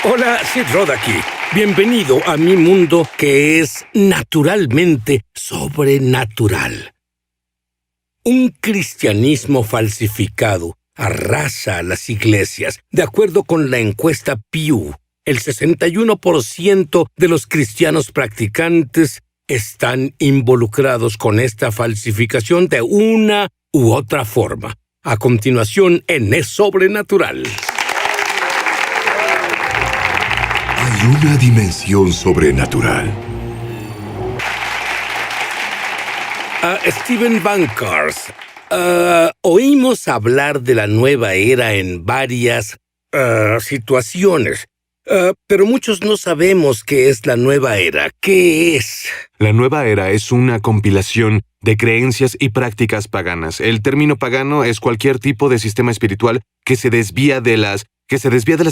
Hola, Sid Roth aquí. Bienvenido a mi mundo que es naturalmente sobrenatural. Un cristianismo falsificado arrasa a las iglesias. De acuerdo con la encuesta Pew, el 61% de los cristianos practicantes están involucrados con esta falsificación de una u otra forma. A continuación, en Es Sobrenatural. Hay una dimensión sobrenatural. Stephen Bankers, oímos hablar de la nueva era en varias situaciones, pero muchos no sabemos qué es la nueva era. ¿Qué es? La nueva era es una compilación de creencias y prácticas paganas. El término pagano es cualquier tipo de sistema espiritual que se desvía de las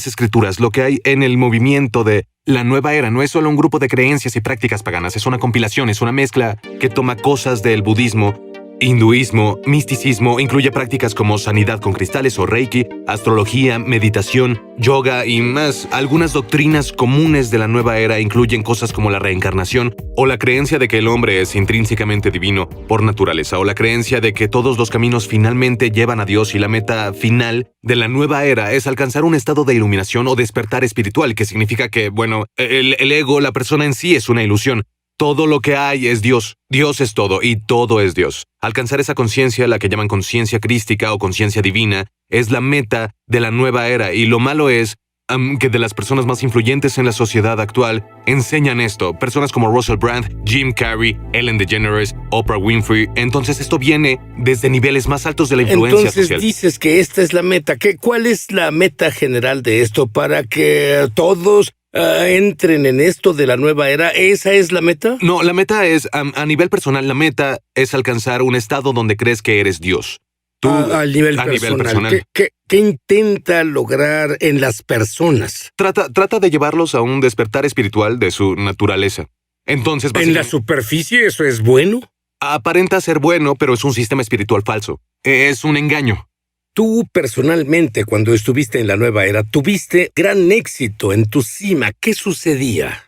escrituras. Lo que hay en el movimiento de la nueva era no es solo un grupo de creencias y prácticas paganas, es una compilación, es una mezcla que toma cosas del budismo, hinduismo, misticismo, incluye prácticas como sanidad con cristales o reiki, astrología, meditación, yoga y más. Algunas doctrinas comunes de la nueva era incluyen cosas como la reencarnación o la creencia de que el hombre es intrínsecamente divino por naturaleza, o la creencia de que todos los caminos finalmente llevan a Dios y la meta final de la nueva era es alcanzar un estado de iluminación o despertar espiritual, que significa que, el ego, la persona en sí es una ilusión. Todo lo que hay es Dios. Dios es todo y todo es Dios. Alcanzar esa conciencia, la que llaman conciencia crística o conciencia divina, es la meta de la nueva era, y lo malo es que de las personas más influyentes en la sociedad actual enseñan esto. Personas como Russell Brand, Jim Carrey, Ellen DeGeneres, Oprah Winfrey. Entonces esto viene desde niveles más altos de la influencia social. Entonces dices que esta es la meta. ¿Cuál es la meta general de esto para que todos entren en esto de la nueva era? ¿Esa es la meta? No, la meta es, a nivel personal, la meta es alcanzar un estado donde crees que eres Dios. Tú, al nivel personal. ¿Qué intenta lograr en las personas? Trata de llevarlos a un despertar espiritual de su naturaleza. Entonces, ¿en la superficie eso es bueno? Aparenta ser bueno, pero es un sistema espiritual falso. Es un engaño. Tú, personalmente, cuando estuviste en la nueva era, tuviste gran éxito en tu cima. ¿Qué sucedía?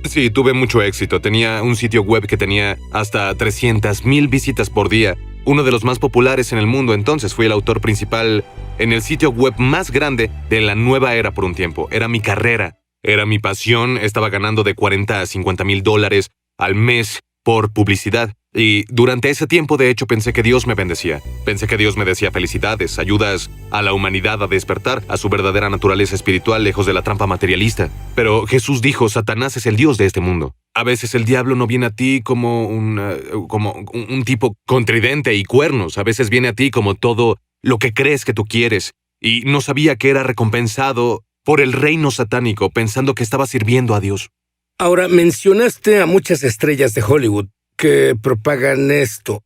Sí, tuve mucho éxito. Tenía un sitio web que tenía hasta 300,000 visitas por día. Uno de los más populares en el mundo. Entonces fui el autor principal en el sitio web más grande de la nueva era por un tiempo. Era mi carrera, era mi pasión. Estaba ganando de $40,000 a $50,000 al mes por publicidad. Y durante ese tiempo, de hecho, pensé que Dios me bendecía. Pensé que Dios me decía felicidades, ayudas a la humanidad a despertar a su verdadera naturaleza espiritual lejos de la trampa materialista. Pero Jesús dijo, Satanás es el Dios de este mundo. A veces el diablo no viene a ti como un tipo con tridente y cuernos. A veces viene a ti como todo lo que crees que tú quieres. Y no sabía que era recompensado por el reino satánico, pensando que estaba sirviendo a Dios. Ahora, mencionaste a muchas estrellas de Hollywood que propagan esto.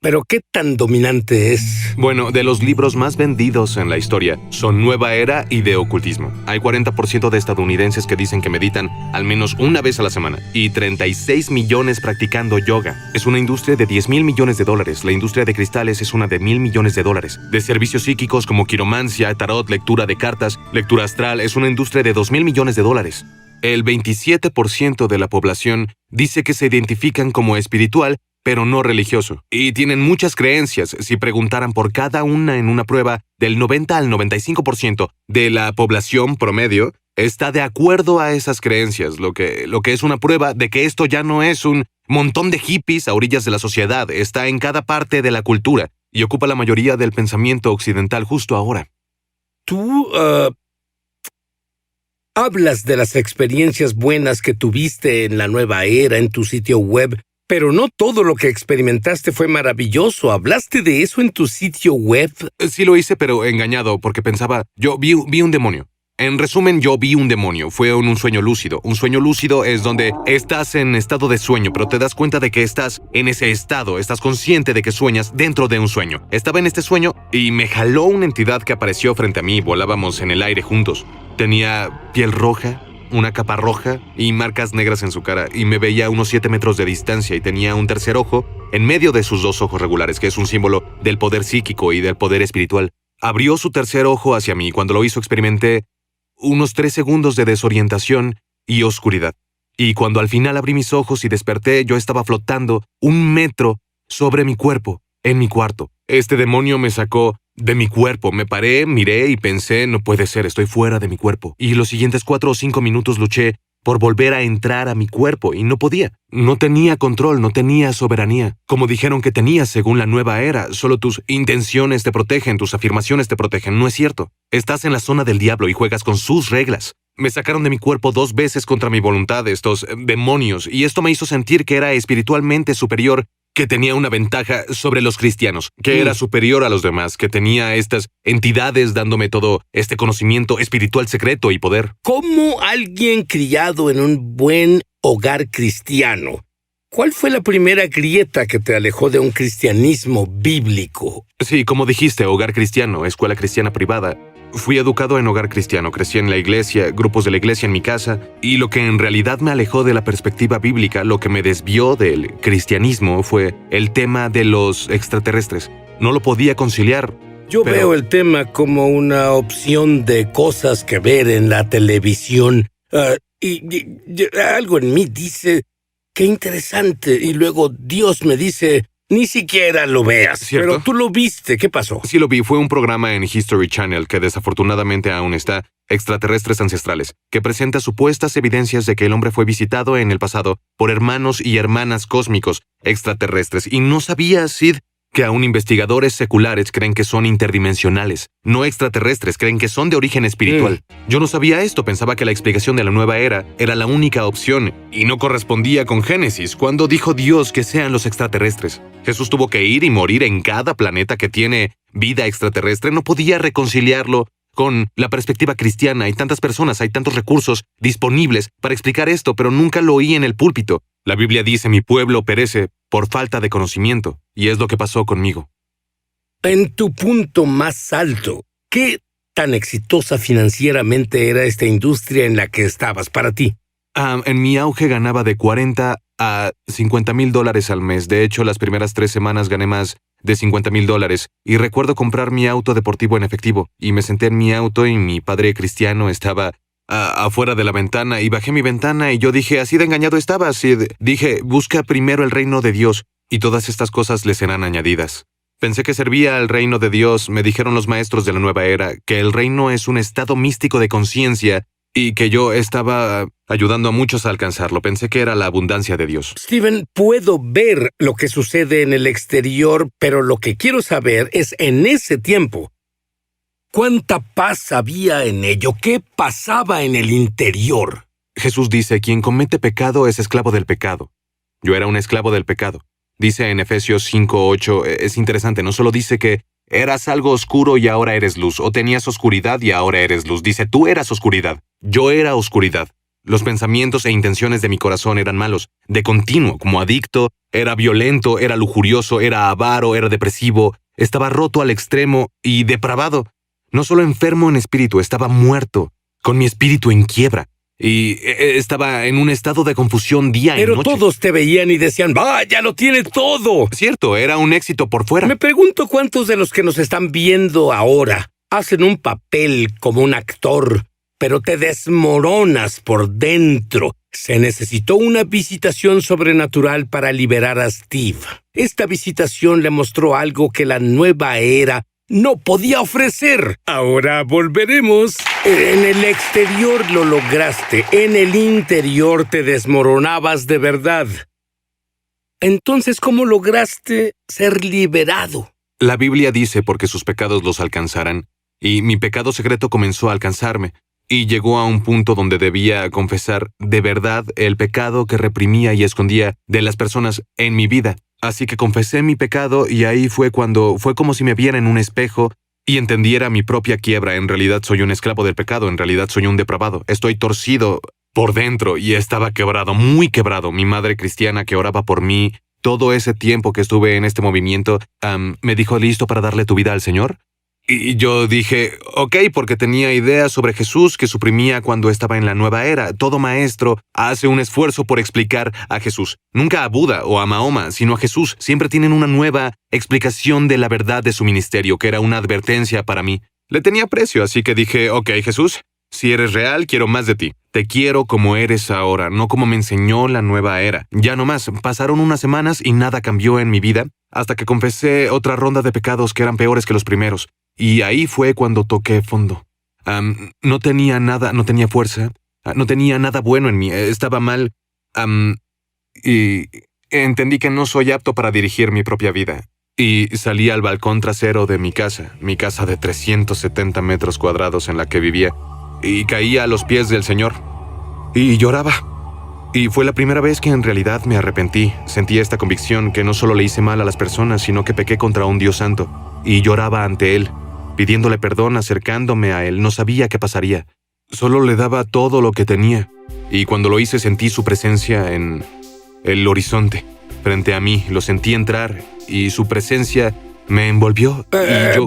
¿Pero qué tan dominante es? Bueno, de los libros más vendidos en la historia son Nueva Era y de Ocultismo. Hay 40% de estadounidenses que dicen que meditan al menos una vez a la semana y 36 millones practicando yoga. Es una industria de $10,000 millones. La industria de cristales es una de $1,000 millones. De servicios psíquicos como quiromancia, tarot, lectura de cartas, lectura astral, es una industria de $2,000 millones. El 27% de la población dice que se identifican como espiritual, pero no religioso. Y tienen muchas creencias. Si preguntaran por cada una en una prueba, del 90 al 95% de la población promedio está de acuerdo a esas creencias, lo que es una prueba de que esto ya no es un montón de hippies a orillas de la sociedad. Está en cada parte de la cultura y ocupa la mayoría del pensamiento occidental justo ahora. Tú, hablas de las experiencias buenas que tuviste en la nueva era en tu sitio web, pero no todo lo que experimentaste fue maravilloso. ¿Hablaste de eso en tu sitio web? Sí lo hice, pero engañado, porque pensaba, yo vi un demonio. En resumen, yo vi un demonio. Fue un sueño lúcido. Un sueño lúcido es donde estás en estado de sueño, pero te das cuenta de que estás en ese estado. Estás consciente de que sueñas dentro de un sueño. Estaba en este sueño y me jaló una entidad que apareció frente a mí. Volábamos en el aire juntos. Tenía piel roja, una capa roja y marcas negras en su cara, y me veía a unos 7 metros de distancia y tenía un tercer ojo en medio de sus 2 ojos regulares, que es un símbolo del poder psíquico y del poder espiritual. Abrió su tercer ojo hacia mí y cuando lo hizo experimenté unos 3 segundos de desorientación y oscuridad. Y cuando al final abrí mis ojos y desperté, yo estaba flotando 1 metro sobre mi cuerpo, en mi cuarto. Este demonio me sacó de mi cuerpo. Me paré, miré y pensé, no puede ser, estoy fuera de mi cuerpo. Y los siguientes 4 o 5 minutos luché por volver a entrar a mi cuerpo y no podía. No tenía control, no tenía soberanía. Como dijeron que tenías según la nueva era, solo tus intenciones te protegen, tus afirmaciones te protegen. No es cierto. Estás en la zona del diablo y juegas con sus reglas. Me sacaron de mi cuerpo 2 veces contra mi voluntad estos demonios, y esto me hizo sentir que era espiritualmente superior, que tenía una ventaja sobre los cristianos, que era superior a los demás, que tenía estas entidades dándome todo este conocimiento espiritual secreto y poder. ¿Cómo alguien criado en un buen hogar cristiano? ¿Cuál fue la primera grieta que te alejó de un cristianismo bíblico? Sí, como dijiste, hogar cristiano, escuela cristiana privada. Fui educado en hogar cristiano, crecí en la iglesia, grupos de la iglesia en mi casa, y lo que en realidad me alejó de la perspectiva bíblica, lo que me desvió del cristianismo, fue el tema de los extraterrestres. No lo podía conciliar. Yo veo el tema como una opción de cosas que ver en la televisión. Algo en mí dice, qué interesante, y luego Dios me dice, ni siquiera lo veas. ¿Cierto? Pero tú lo viste, ¿qué pasó? Sí lo vi, fue un programa en History Channel que desafortunadamente aún está, Extraterrestres Ancestrales, que presenta supuestas evidencias de que el hombre fue visitado en el pasado por hermanos y hermanas cósmicos extraterrestres. Y no sabía, Sid, que aún investigadores seculares creen que son interdimensionales, no extraterrestres, creen que son de origen espiritual. Yo no sabía esto, pensaba que la explicación de la nueva era la única opción, y no correspondía con Génesis, cuando dijo Dios que sean los extraterrestres. Jesús tuvo que ir y morir en cada planeta que tiene vida extraterrestre, no podía reconciliarlo con la perspectiva cristiana. Hay tantas personas, hay tantos recursos disponibles para explicar esto, pero nunca lo oí en el púlpito. La Biblia dice, mi pueblo perece por falta de conocimiento, y es lo que pasó conmigo. En tu punto más alto, ¿qué tan exitosa financieramente era esta industria en la que estabas para ti? En mi auge ganaba de $40,000 a $50,000 al mes. De hecho, las primeras 3 semanas gané más de $50,000, y recuerdo comprar mi auto deportivo en efectivo, y me senté en mi auto y mi padre cristiano estaba afuera de la ventana, y bajé mi ventana y yo dije, así de engañado estaba, Sid. Dije, busca primero el reino de Dios y todas estas cosas le serán añadidas. Pensé que servía al reino de Dios. Me dijeron los maestros de la nueva era que el reino es un estado místico de conciencia y que yo estaba ayudando a muchos a alcanzarlo. Pensé que era la abundancia de Dios. Steven, puedo ver lo que sucede en el exterior, pero lo que quiero saber es en ese tiempo, ¿cuánta paz había en ello? ¿Qué pasaba en el interior? Jesús dice, quien comete pecado es esclavo del pecado. Yo era un esclavo del pecado. Dice en Efesios 5:8, es interesante, no solo dice que eras algo oscuro y ahora eres luz, o tenías oscuridad y ahora eres luz. Dice, tú eras oscuridad, yo era oscuridad. Los pensamientos e intenciones de mi corazón eran malos, de continuo, como adicto, era violento, era lujurioso, era avaro, era depresivo, estaba roto al extremo y depravado. No solo enfermo en espíritu, estaba muerto, con mi espíritu en quiebra. Y estaba en un estado de confusión día y noche. Pero todos te veían y decían, ¡vaya, lo tiene todo! Cierto, era un éxito por fuera. Me pregunto cuántos de los que nos están viendo ahora hacen un papel como un actor, pero te desmoronas por dentro. Se necesitó una visitación sobrenatural para liberar a Steve. Esta visitación le mostró algo que la nueva era no podía ofrecer. Ahora volveremos. En el exterior lo lograste, en el interior te desmoronabas de verdad. Entonces, ¿cómo lograste ser liberado? La Biblia dice porque sus pecados los alcanzarán, y mi pecado secreto comenzó a alcanzarme, y llegó a un punto donde debía confesar de verdad el pecado que reprimía y escondía de las personas en mi vida. Así que confesé mi pecado y ahí fue cuando fue como si me viera en un espejo y entendiera mi propia quiebra. En realidad soy un esclavo del pecado, en realidad soy un depravado. Estoy torcido por dentro y estaba quebrado, muy quebrado. Mi madre cristiana que oraba por mí todo ese tiempo que estuve en este movimiento, me dijo, ¿listo para darle tu vida al Señor? Y yo dije, ok, porque tenía ideas sobre Jesús que suprimía cuando estaba en la nueva era. Todo maestro hace un esfuerzo por explicar a Jesús. Nunca a Buda o a Mahoma, sino a Jesús. Siempre tienen una nueva explicación de la verdad de su ministerio, que era una advertencia para mí. Le tenía aprecio, así que dije, ok, Jesús, Si eres real, quiero más de ti. Te quiero como eres ahora, no como me enseñó la nueva era. Ya no más. Pasaron unas semanas y nada cambió en mi vida, hasta que confesé otra ronda de pecados que eran peores que los primeros. Y ahí fue cuando toqué fondo. No tenía nada, no tenía fuerza, no tenía nada bueno en mí, estaba mal. Y entendí que no soy apto para dirigir mi propia vida. Y salí al balcón trasero de mi casa de 370 metros cuadrados en la que vivía, y caí a los pies del Señor. Y lloraba. Y fue la primera vez que en realidad me arrepentí. Sentí esta convicción que no solo le hice mal a las personas, sino que pequé contra un Dios santo. Y lloraba ante Él, pidiéndole perdón, acercándome a Él. No sabía qué pasaría. Solo le daba todo lo que tenía. Y cuando lo hice sentí su presencia en el horizonte. Frente a mí, lo sentí entrar y su presencia me envolvió.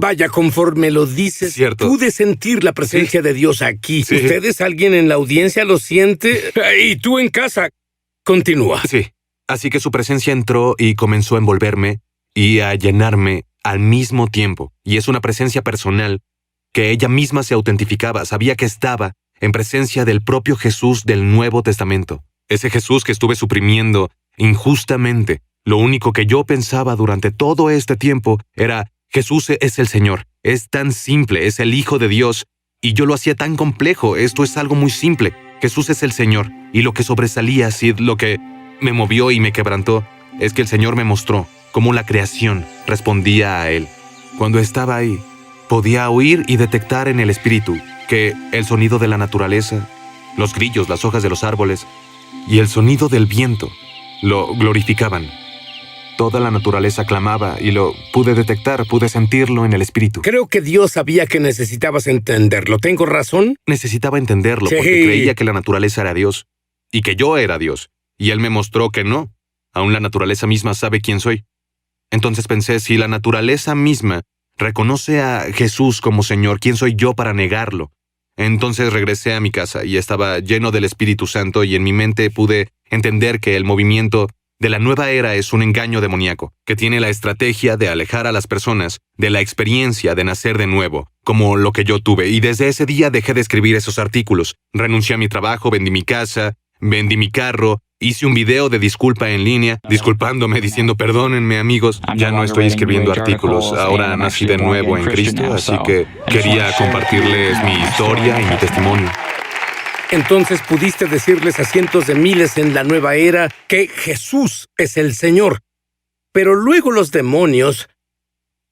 Vaya, conforme lo dices, Cierto. pude sentir la presencia de Dios aquí. Sí. ¿Ustedes, alguien en la audiencia, lo siente? Y tú en casa. Continúa. Sí. Así que su presencia entró y comenzó a envolverme y a llenarme al mismo tiempo. Y es una presencia personal que ella misma se autentificaba. Sabía que estaba en presencia del propio Jesús del Nuevo Testamento. Ese Jesús que estuve suprimiendo injustamente. Lo único que yo pensaba durante todo este tiempo era: Jesús es el Señor. Es tan simple, es el Hijo de Dios. Y yo lo hacía tan complejo. Esto es algo muy simple. Jesús es el Señor. Y lo que sobresalía, así, lo que me movió y me quebrantó, es que el Señor me mostró cómo la creación respondía a Él. Cuando estaba ahí, podía oír y detectar en el espíritu que el sonido de la naturaleza, los grillos, las hojas de los árboles y el sonido del viento lo glorificaban. Toda la naturaleza clamaba y lo pude detectar, pude sentirlo en el espíritu. Creo que Dios sabía que necesitabas entenderlo. ¿Tengo razón? Necesitaba entenderlo Sí. porque creía que la naturaleza era Dios y que yo era Dios. Y Él me mostró que no. Aún la naturaleza misma sabe quién soy. Entonces pensé, si la naturaleza misma reconoce a Jesús como Señor, ¿quién soy yo para negarlo? Entonces regresé a mi casa y estaba lleno del Espíritu Santo y en mi mente pude entender que el movimiento de la nueva era es un engaño demoníaco, que tiene la estrategia de alejar a las personas de la experiencia de nacer de nuevo, como lo que yo tuve. Y desde ese día dejé de escribir esos artículos. Renuncié a mi trabajo, vendí mi casa, vendí mi carro, hice un video de disculpa en línea, disculpándome, diciendo: perdónenme amigos, ya no estoy escribiendo artículos, ahora nací de nuevo en Cristo, así que quería compartirles mi historia y mi testimonio. Entonces pudiste decirles a cientos de miles en la nueva era que Jesús es el Señor. Pero luego los demonios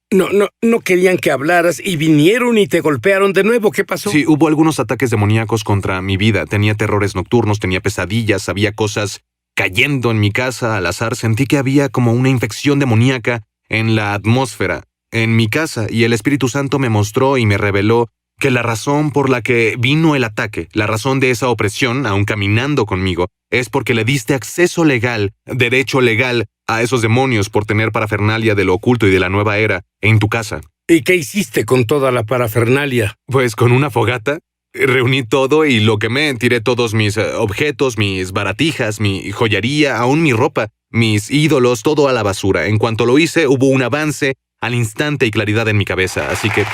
no querían que hablaras y vinieron y te golpearon de nuevo. ¿Qué pasó? Sí, hubo algunos ataques demoníacos contra mi vida. Tenía terrores nocturnos, tenía pesadillas, había cosas cayendo en mi casa al azar. Sentí que había como una infección demoníaca en la atmósfera, en mi casa, y el Espíritu Santo me mostró y me reveló que la razón por la que vino el ataque, la razón de esa opresión, aún caminando conmigo, es porque le diste acceso legal, derecho legal, a esos demonios por tener parafernalia de lo oculto y de la nueva era en tu casa. ¿Y qué hiciste con toda la parafernalia? Pues con una fogata, reuní todo y lo quemé, tiré todos mis objetos, mis baratijas, mi joyería, aún mi ropa, mis ídolos, todo a la basura. En cuanto lo hice, hubo un avance al instante y claridad en mi cabeza, así que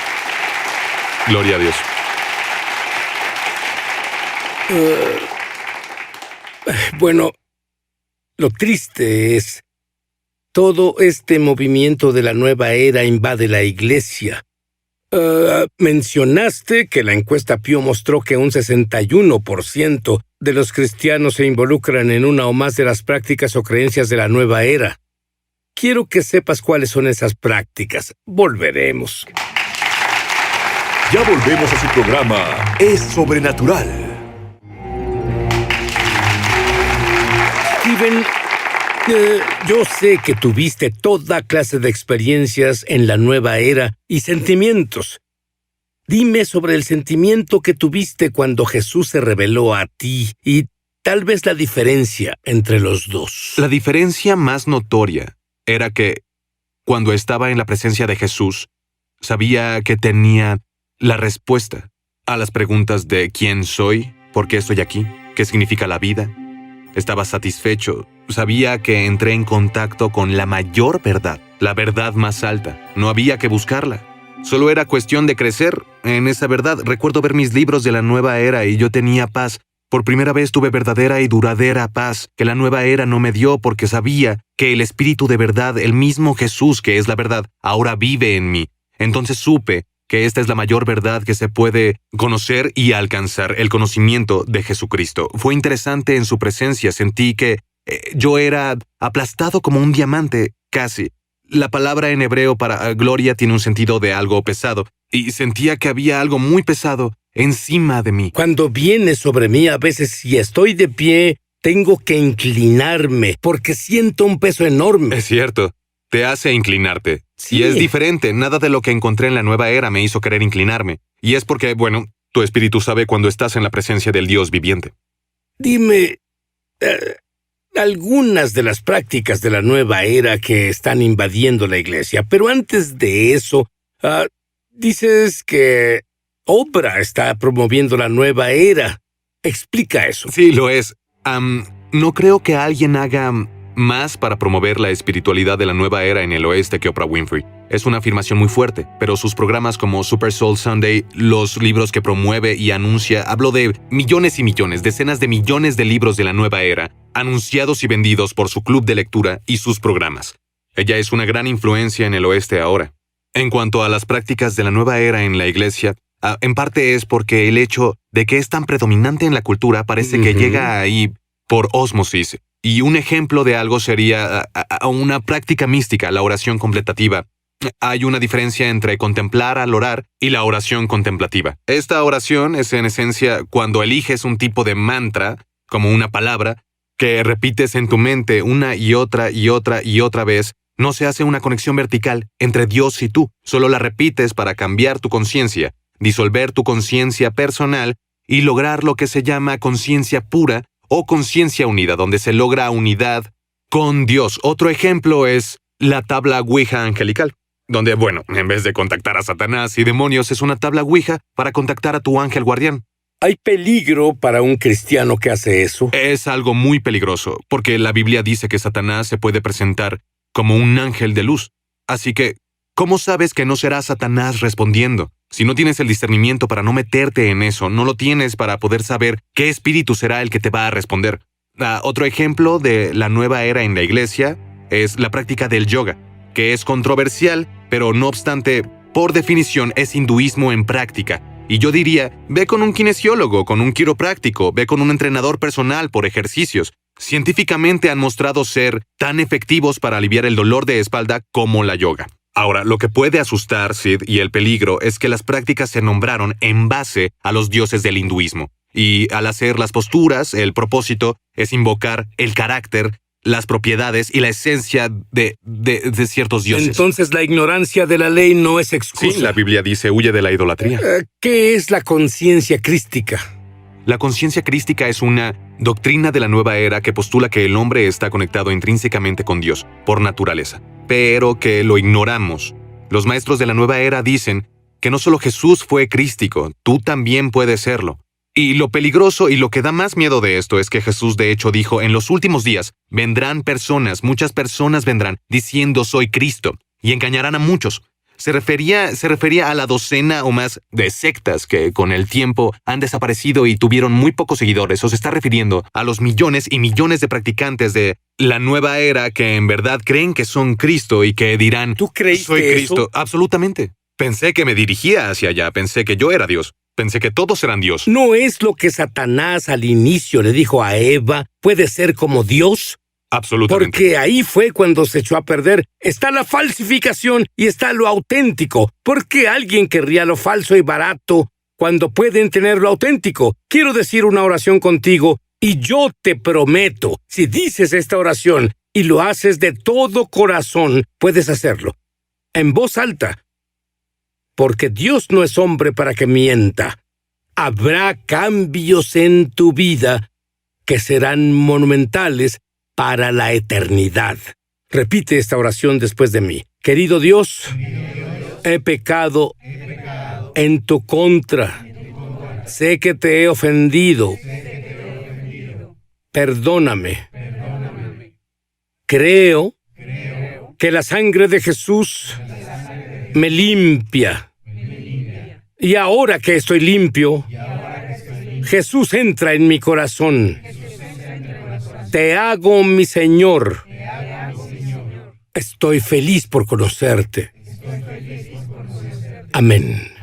gloria a Dios. Bueno, lo triste es, todo este movimiento de la nueva era invade la iglesia. Mencionaste que la encuesta Pew mostró que un 61% de los cristianos se involucran en una o más de las prácticas o creencias de la nueva era. Quiero que sepas cuáles son esas prácticas. Volveremos. Ya volvemos a su programa Es Sobrenatural. Steven, yo sé que tuviste toda clase de experiencias en la nueva era y sentimientos. Dime sobre el sentimiento que tuviste cuando Jesús se reveló a ti y tal vez la diferencia entre los dos. La diferencia más notoria era que, cuando estaba en la presencia de Jesús, sabía que tenía la respuesta a las preguntas de quién soy, por qué estoy aquí, qué significa la vida. Estaba satisfecho. Sabía que entré en contacto con la mayor verdad, la verdad más alta. No había que buscarla. Solo era cuestión de crecer en esa verdad. Recuerdo ver mis libros de la nueva era y yo tenía paz. Por primera vez tuve verdadera y duradera paz, que la nueva era no me dio porque sabía que el Espíritu de verdad, el mismo Jesús que es la verdad, ahora vive en mí. Entonces supe que esta es la mayor verdad que se puede conocer y alcanzar, el conocimiento de Jesucristo. Fue interesante en su presencia, sentí que yo era aplastado como un diamante, casi. La palabra en hebreo para gloria tiene un sentido de algo pesado, y sentía que había algo muy pesado encima de mí. Cuando viene sobre mí, a veces si estoy de pie, tengo que inclinarme, porque siento un peso enorme. Es cierto, te hace inclinarte. Sí. Y es diferente, nada de lo que encontré en la nueva era me hizo querer inclinarme. Y es porque, bueno, tu espíritu sabe cuando estás en la presencia del Dios viviente. Dime, algunas de las prácticas de la nueva era que están invadiendo la iglesia, pero antes de eso, dices que Oprah está promoviendo la nueva era. Explica eso. Sí, lo es. No creo que alguien haga más para promover la espiritualidad de la nueva era en el oeste que Oprah Winfrey. Es una afirmación muy fuerte, pero sus programas como Super Soul Sunday, los libros que promueve y anuncia, hablo de millones y millones, decenas de millones de libros de la nueva era, anunciados y vendidos por su club de lectura y sus programas. Ella es una gran influencia en el oeste ahora. En cuanto a las prácticas de la nueva era en la iglesia, en parte es porque el hecho de que es tan predominante en la cultura parece que llega ahí por ósmosis. Y un ejemplo de algo sería una práctica mística, la oración contemplativa. Hay una diferencia entre contemplar al orar y la oración contemplativa. Esta oración es en esencia cuando eliges un tipo de mantra, como una palabra, que repites en tu mente una y otra y otra y otra vez. No se hace una conexión vertical entre Dios y tú, solo la repites para cambiar tu conciencia, disolver tu conciencia personal y lograr lo que se llama conciencia pura o conciencia unida, donde se logra unidad con Dios. Otro ejemplo es la tabla Ouija angelical, donde, bueno, en vez de contactar a Satanás y demonios, es una tabla Ouija para contactar a tu ángel guardián. ¿Hay peligro para un cristiano que hace eso? Es algo muy peligroso, porque la Biblia dice que Satanás se puede presentar como un ángel de luz. Así que, ¿cómo sabes que no será Satanás respondiendo? Si no tienes el discernimiento para no meterte en eso, no lo tienes para poder saber qué espíritu será el que te va a responder. Otro ejemplo de la nueva era en la iglesia es la práctica del yoga, que es controversial, pero no obstante, por definición es hinduismo en práctica. Y yo diría, ve con un kinesiólogo, con un quiropráctico, ve con un entrenador personal por ejercicios. Científicamente han mostrado ser tan efectivos para aliviar el dolor de espalda como la yoga. Ahora, lo que puede asustar, Sid, y el peligro es que las prácticas se nombraron en base a los dioses del hinduismo. Y al hacer las posturas, el propósito es invocar el carácter, las propiedades y la esencia de ciertos dioses. Entonces la ignorancia de la ley no es excusa. Sí, la Biblia dice, huye de la idolatría. ¿Qué es la conciencia crística? La conciencia crística es una doctrina de la nueva era que postula que el hombre está conectado intrínsecamente con Dios, por naturaleza, pero que lo ignoramos. Los maestros de la nueva era dicen que no solo Jesús fue crístico, tú también puedes serlo. Y lo peligroso y lo que da más miedo de esto es que Jesús de hecho dijo, en los últimos días vendrán personas, muchas personas vendrán diciendo soy Cristo, y engañarán a muchos. Se refería a la docena o más de sectas que con el tiempo han desaparecido y tuvieron muy pocos seguidores, o se está refiriendo a los millones y millones de practicantes de la nueva era que en verdad creen que son Cristo y que dirán, ¿tú creíste soy Cristo? eso? Absolutamente. Pensé que me dirigía hacia allá, pensé que yo era Dios, pensé que todos eran Dios. ¿No es lo que Satanás al inicio le dijo a Eva, puede ser como Dios? Absolutamente. Porque ahí fue cuando se echó a perder. Está la falsificación y está lo auténtico. ¿Por qué alguien querría lo falso y barato cuando pueden tener lo auténtico? Quiero decir una oración contigo y yo te prometo, si dices esta oración y lo haces de todo corazón, puedes hacerlo. En voz alta. Porque Dios no es hombre para que mienta. Habrá cambios en tu vida que serán monumentales para la eternidad. Repite esta oración después de mí. Querido Dios, he pecado en tu contra. Sé que te he ofendido. Perdóname. Creo que la sangre de Jesús me limpia Y ahora que estoy limpio, Jesús entra en mi corazón. Te hago mi Señor. Estoy feliz por conocerte. Amén.